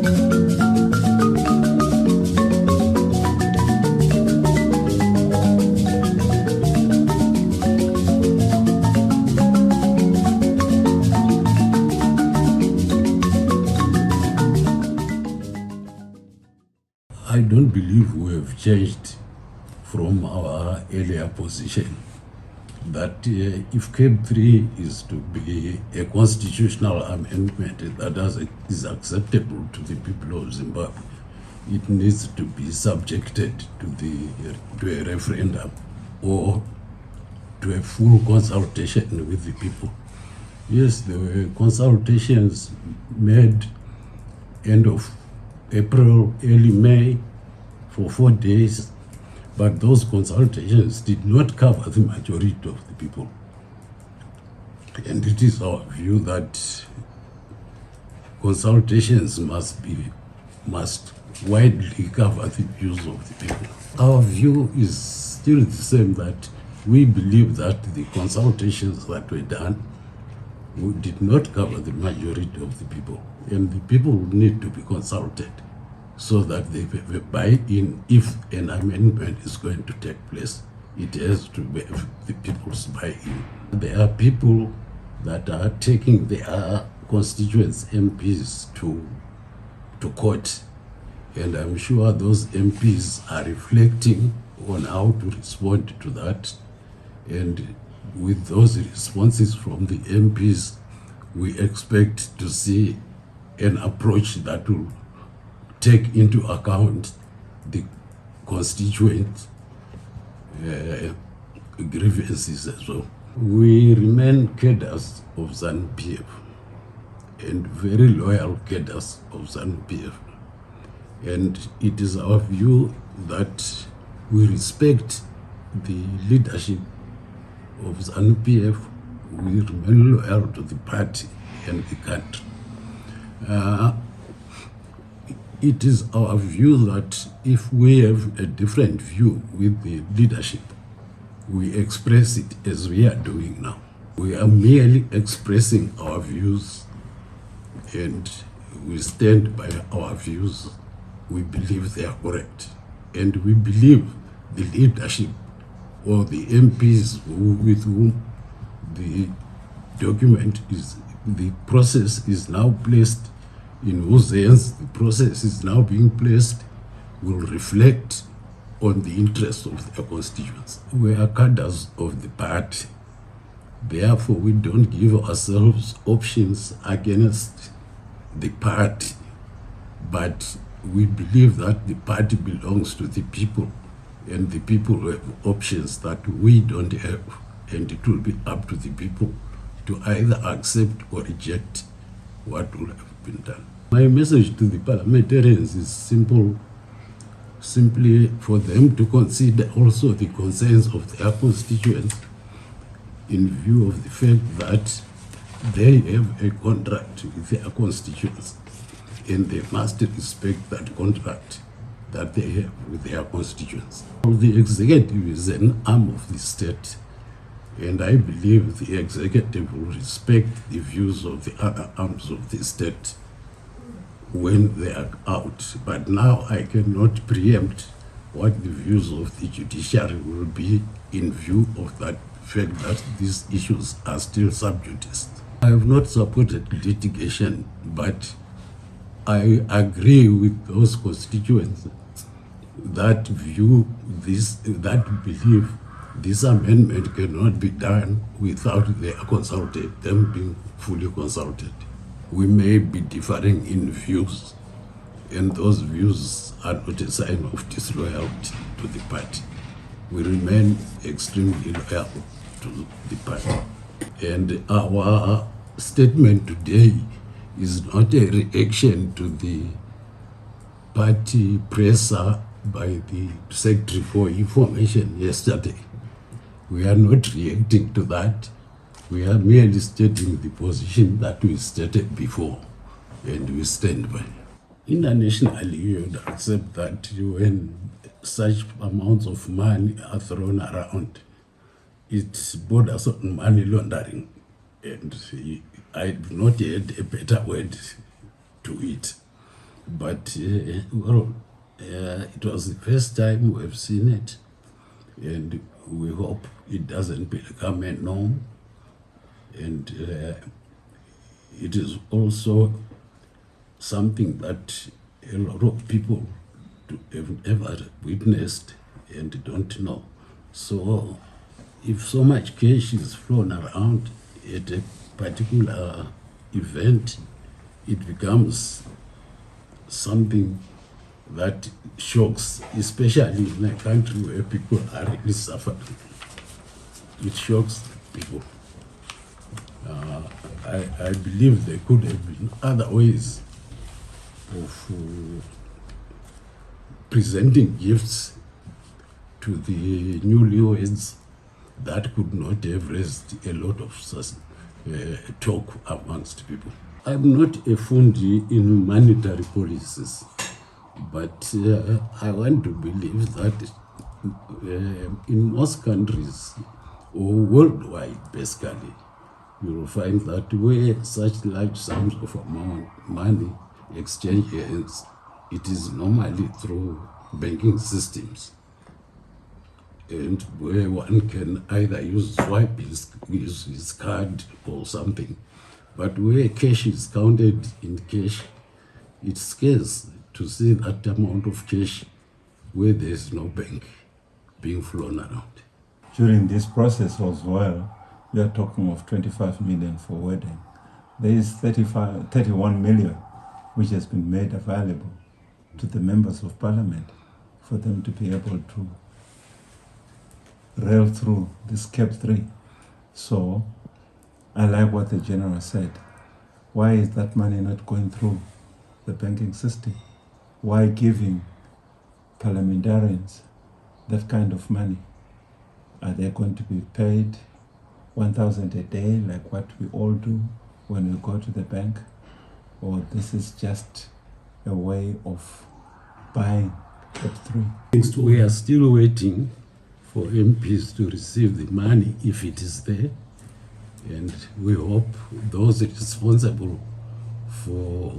I don't believe we have changed from our earlier position that if CAB3 is to be a constitutional amendment that is acceptable to the people of Zimbabwe, it needs to be subjected to a referendum or to a full consultation with the people. Yes, there were consultations made end of April, early May, for 4 days, but those consultations did not cover the majority of the people. And it is our view that consultations must widely cover the views of the people. Our view is still the same, that we believe that the consultations that were done did not cover the majority of the people, and the people need to be consulted so that they buy in. If an amendment is going to take place, it has to be the people's buy-in. There are people that are taking their constituents MPs to court, and I'm sure those MPs are reflecting on how to respond to that. And with those responses from the MPs, we expect to see an approach that will take into account the constituent grievances as well. We remain cadres of ZANU-PF and very loyal cadres of ZANU-PF. And it is our view that we respect the leadership of ZANU-PF. We remain loyal to the party and the country. It is our view that if we have a different view with the leadership, we express it as we are doing now. We are merely expressing our views, and we stand by our views. We believe they are correct, and we believe the leadership or the MPs with whom the document is, the process is now placed, in whose hands the process is now being placed, will reflect on the interests of their constituents. We are cadres of the party. Therefore, we don't give ourselves options against the party, but we believe that the party belongs to the people, and the people have options that we don't have, and it will be up to the people to either accept or reject what will have been done. My message to the parliamentarians is simple, simply for them to consider also the concerns of their constituents in view of the fact that they have a contract with their constituents, and they must respect that contract that they have with their constituents. The executive is an arm of the state, and I believe the executive will respect the views of the other arms of the state when they are out. But now I cannot preempt what the views of the judiciary will be in view of that fact that these issues are still sub judice. I have not supported litigation, but I agree with those constituents that view this, that believe this amendment cannot be done without they are consulted, them being fully consulted. We may be differing in views, and those views are not a sign of disloyalty to the party. We remain extremely loyal to the party. And our statement today is not a reaction to the party presser by the Secretary for Information yesterday. We are not reacting to that. We are merely stating the position that we stated before, and we stand by. Internationally, you would accept that when such amounts of money are thrown around, it borders on money laundering, and I have not heard a better word to it. But, it was the first time we've seen it, and we hope it doesn't become a norm. And it is also something that a lot of people have ever witnessed and don't know. So if so much cash is flown around at a particular event, it becomes something that shocks, especially in a country where people are really suffering. It shocks people. I believe there could have been other ways of presenting gifts to the newlyweds that could not have raised a lot of talk amongst people. I'm not a fundi in monetary policies, but I want to believe that in most countries, or worldwide basically, you will find that where such large sums of money exchange hands, it is normally through banking systems, and where one can either use his card or something. But where cash is counted in cash, it's scarce to see that amount of cash where there's no bank being flown around. During this process as well, we are talking of 25 million for wedding. There is 31 million which has been made available to the members of parliament for them to be able to rail through this CAB3. So I like what the general said. Why is that money not going through the banking system? Why giving parliamentarians that kind of money? Are they going to be paid 1,000 a day like what we all do when we go to the bank? Or this is just a way of buying CAB3? We are still waiting for MPs to receive the money if it is there, and we hope those responsible for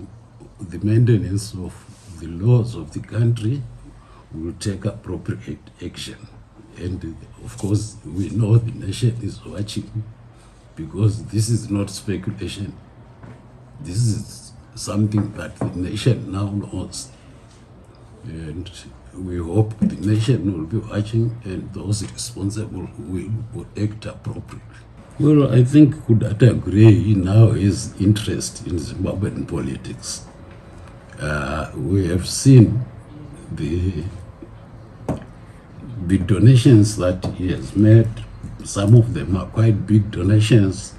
the maintenance of the laws of the country will take appropriate action. And of course, we know the nation is watching, because this is not speculation. This is something that the nation now knows. And we hope the nation will be watching, and those responsible will act appropriately. Well, I think Tagwirei now has interest in Zimbabwean politics. We have seen the donations that he has made. Some of them are quite big donations.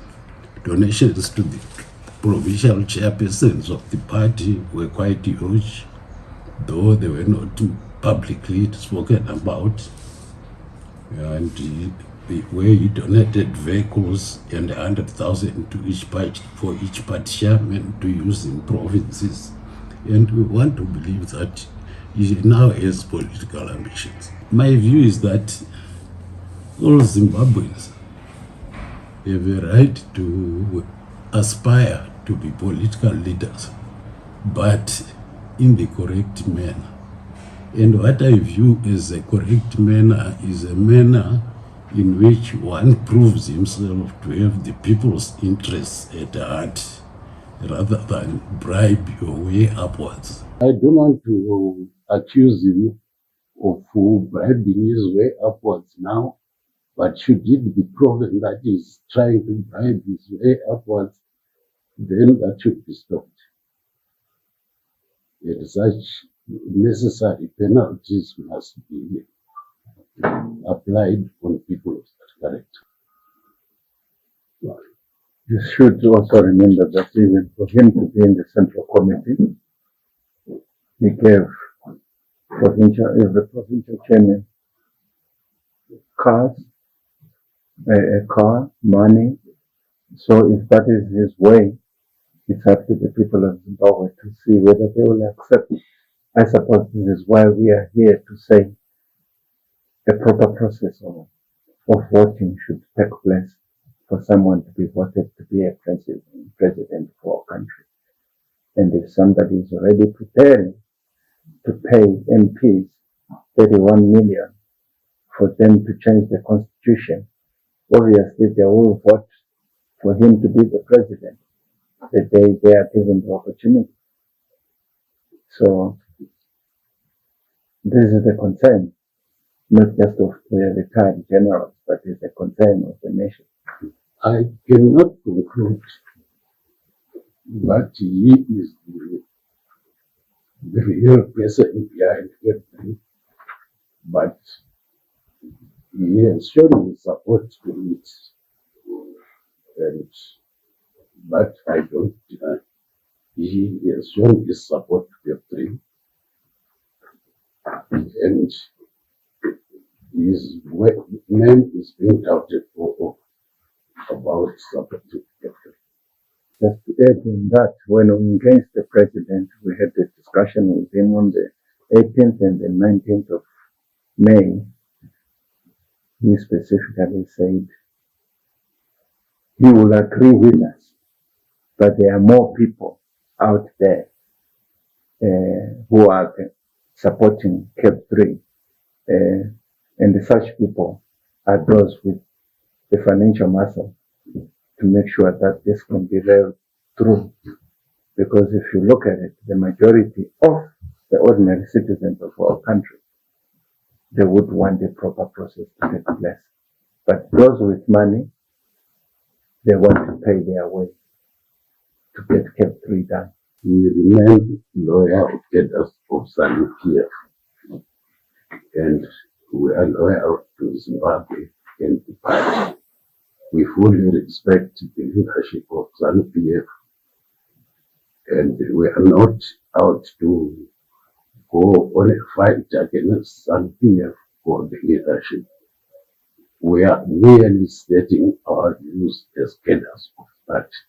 Donations to the provincial chairpersons of the party were quite huge, though they were not publicly spoken about. And where he donated vehicles and 100,000 to each party, for each party chairman to use in provinces. And we want to believe that he now has political ambitions. My view is that all Zimbabweans have a right to aspire to be political leaders, but in the correct manner. And what I view as a correct manner is a manner in which one proves himself to have the people's interests at heart, rather than bribe your way upwards. I don't want to accuse him of bribing his way upwards now, but should it be proven that he's trying to bribe his way upwards, then that should be stopped. And such necessary penalties must be applied on people of that character. You should also remember that even for him to be in the Central Committee, he gave the provincial chairman cars, a car, money. So if that is his way, it's up to the people of Zimbabwe to see whether they will accept it. I suppose this is why we are here to say a proper process of voting should take place for someone to be voted to be a president for our country. And if somebody is already preparing to pay MPs 31 million for them to change the constitution, obviously they will vote for him to be the president the day they are given the opportunity. So this is the concern, not just of the retired generals, but it's the concern of the nation. I cannot conclude that he is the real person behind everything, but he has shown his support to it, and but I don't deny. He has shown his support to CAB3, and his name is being doubted for about support to CAB3. Just to add on that, when we engaged the president, we had a discussion with him on the 18th and the 19th of May. He specifically said he will agree with us, but there are more people out there who are supporting CAB3, and such people are those with the financial muscle to make sure that this can be read through. Because if you look at it, the majority of the ordinary citizens of our country, they would want the proper process to take place. But those with money, they want to pay their way to get CAB3 done. We remain loyal cadres of ZANU-PF, and we are loyal to Zimbabwe and the party. We fully respect the leadership of ZANU-PF, and we are not out to go on a fight against ZANU-PF for the leadership. We are merely stating our views as cadres of the party.